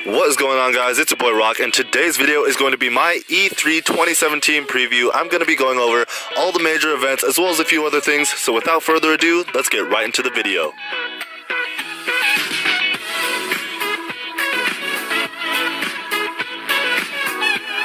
What is going on, guys? It's your boy Rock, and today's video is going to be my E3 2017 preview. I'm going to be going over all the major events as well as a few other things, so without further ado, let's get right into the video.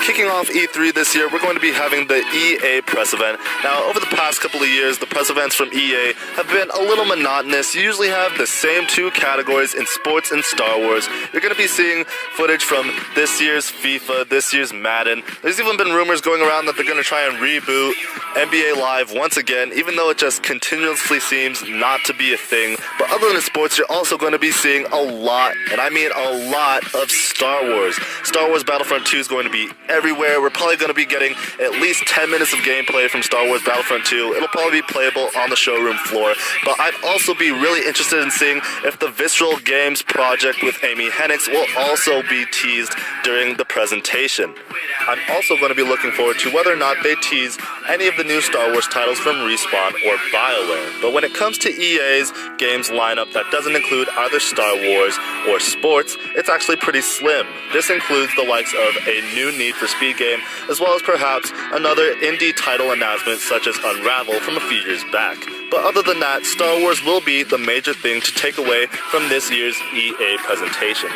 Kicking off E3 this year, we're going to be having the EA press event. Now, over the past couple of years, the press events from EA have been a little monotonous. You usually have the same two categories in sports and Star Wars. You're going to be seeing footage from this year's FIFA, this year's Madden. There's even been rumors going around that they're going to try and reboot NBA Live once again, even though it just continuously seems not to be a thing. But other than sports, you're also going to be seeing a lot, and I mean a lot, of Star Wars. Star Wars Battlefront 2 is going to be everywhere. We're probably going to be getting at least 10 minutes of gameplay from Star Wars Battlefront 2. It'll probably be playable on the showroom floor, but I'd also be really interested in seeing if the Visceral Games project with Amy Hennig will also be teased during the presentation. I'm also going to be looking forward to whether or not they tease any of the new Star Wars titles from Respawn or BioWare. But when it comes to EA's games lineup that doesn't include either Star Wars or sports, it's actually pretty slim. This includes the likes of a new Need for Speed game, as well as perhaps another indie title announcement such as Unravel from a few years back. But other than that, Star Wars will be the major thing to take away from this year's EA presentation.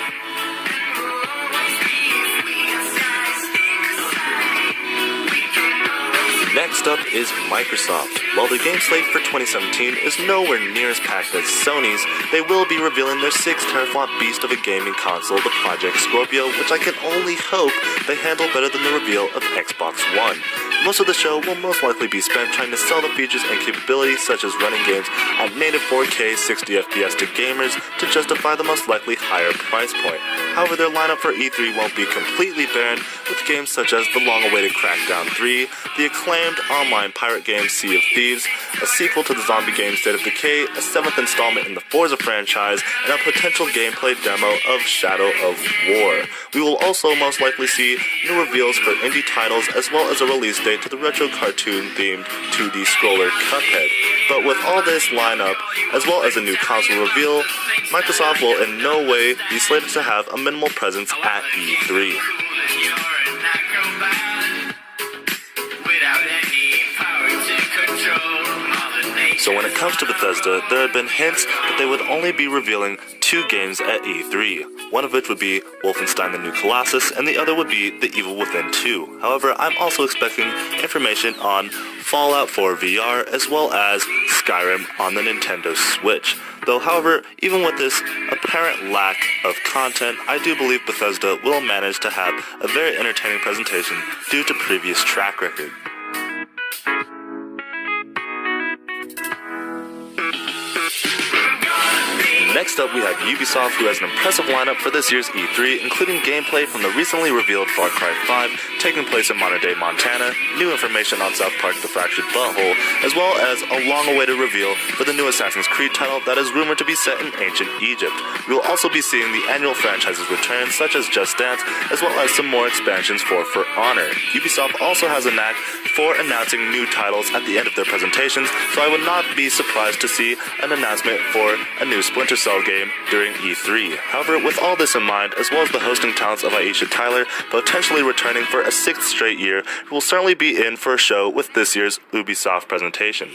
Next up is Microsoft. While their game slate for 2017 is nowhere near as packed as Sony's, they will be revealing their 6 teraflop beast of a gaming console, the Project Scorpio, which I can only hope they handle better than the reveal of Xbox One. Most of the show will most likely be spent trying to sell the features and capabilities such as running games at native 4K 60fps to gamers to justify the most likely higher price point. However, their lineup for E3 won't be completely barren, with games such as the long-awaited Crackdown 3, the acclaimed online pirate game Sea of Thieves, a sequel to the zombie game State of Decay, a 7th installment in the Forza franchise, and a potential gameplay demo of Shadow of War. We will also most likely see new reveals for indie titles as well as a release date to the retro cartoon-themed 2D scroller Cuphead. But with all this lineup, as well as a new console reveal, Microsoft will in no way be slated to have a minimal presence at E3. So when it comes to Bethesda, there have been hints that they would only be revealing 2 games at E3, one of which would be Wolfenstein: The New Colossus, and the other would be The Evil Within 2. However, I'm also expecting information on Fallout 4 VR as well as Skyrim on the Nintendo Switch. Though, however, even with this apparent lack of content, I do believe Bethesda will manage to have a very entertaining presentation due to previous track record. Next up, we have Ubisoft, who has an impressive lineup for this year's E3, including gameplay from the recently revealed Far Cry 5, taking place in modern-day Montana, new information on South Park: The Fractured Butthole, as well as a long-awaited reveal for the new Assassin's Creed title that is rumored to be set in ancient Egypt. We will also be seeing the annual franchises return, such as Just Dance, as well as some more expansions for Honor. Ubisoft also has a knack for announcing new titles at the end of their presentations, so I would not be surprised to see an announcement for a new Splinter Cell game during E3. However, with all this in mind, as well as the hosting talents of Aisha Tyler potentially returning for a 6th straight year, we will certainly be in for a show with this year's Ubisoft presentation.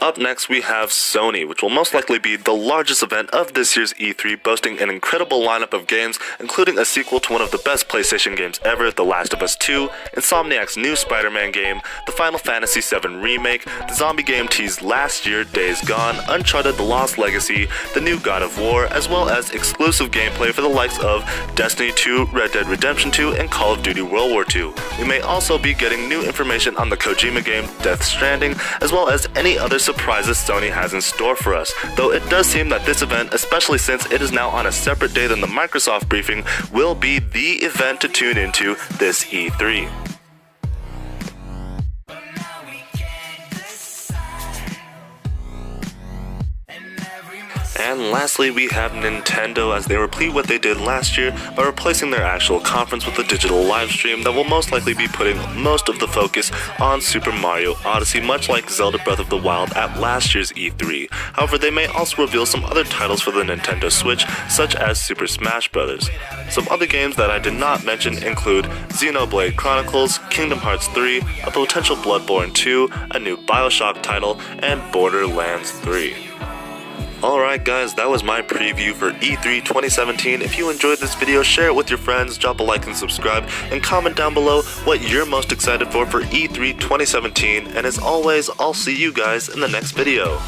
Up next, we have Sony, which will most likely be the largest event of this year's E3, boasting an incredible lineup of games, including a sequel to one of the best PlayStation games ever, The Last of Us 2, Insomniac's new Spider-Man game, the Final Fantasy VII Remake, the zombie game teased last year, Days Gone, Uncharted: The Lost Legacy, the new God of War, as well as exclusive gameplay for the likes of Destiny 2, Red Dead Redemption 2, and Call of Duty World War II. We may also be getting new information on the Kojima game, Death Stranding, as well as any other surprises Sony has in store for us, though it does seem that this event, especially since it is now on a separate day than the Microsoft briefing, will be the event to tune into this E3. And lastly, we have Nintendo, as they repeat what they did last year by replacing their actual conference with a digital live stream that will most likely be putting most of the focus on Super Mario Odyssey, much like Zelda Breath of the Wild at last year's E3. However, they may also reveal some other titles for the Nintendo Switch, such as Super Smash Bros. Some other games that I did not mention include Xenoblade Chronicles, Kingdom Hearts 3, a potential Bloodborne 2, a new BioShock title, and Borderlands 3. Alright guys, that was my preview for E3 2017. If you enjoyed this video, share it with your friends, drop a like and subscribe, and comment down below what you're most excited for E3 2017. And as always, I'll see you guys in the next video.